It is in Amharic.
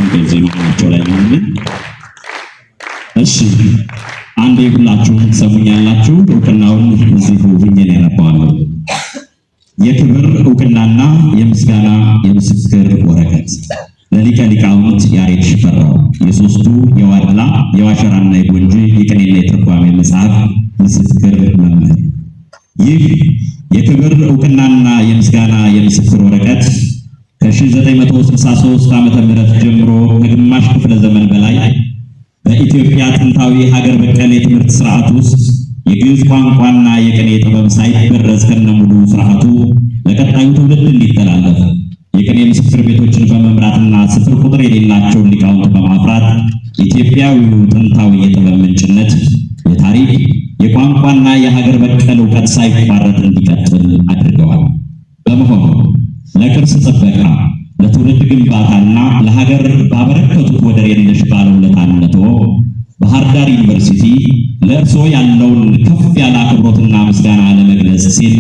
እንደዚህ ነው ላይ ነው። እሺ አንዴ ሁላችሁም ትሰሙኛላችሁ። እውቅናውን እዚህ ሆኜ ያነባዋለሁ። የክብር እውቅናና የምስጋና የምስክር ወረቀት ለሊቀ ሊቃውንት ያሬድ ሽፈራው የሶስቱ የዋድላ የዋሸራና የጎንጂ የቅኔና የትርጓሜ መጽሐፍ ምስክር መምህር። ይህ የክብር እውቅናና የምስጋና የምስክር ወረቀት ከ1963 ዓመተ ምህረት ጀምሮ ከግማሽ ክፍለ ዘመን በላይ በኢትዮጵያ ጥንታዊ ሀገር በቀል የትምህርት ስርዓት ውስጥ የግዕዝ ቋንቋና የቅኔ ጥበብ ሳይበረዝ ከነሙሉ ስርዓቱ ለቀጣዩ ትውልድ እንዲተላለፍ የቅኔ ምስክር ቤቶችን በመምራትና ስፍር ቁጥር የሌላቸውን ሊቃውንት በማፍራት ኢትዮጵያዊው ጥንታዊ የጥበብ ምንጭነት የታሪክ የቋንቋና የሀገር በቀል እውቀት ሳይቋረጥ እንዲቀጥል አድርገዋል። በመሆኑ ለቅርስ ጥበቃ ለትውልድ ግንባታና ለሀገር ባበረከቱት ወደር የለሽ ባለውለታነቶ ባህር ዳር ዩኒቨርሲቲ ለእርሶ ያለውን ከፍ ያለ አክብሮትና ምስጋና ለመግለጽ ሲል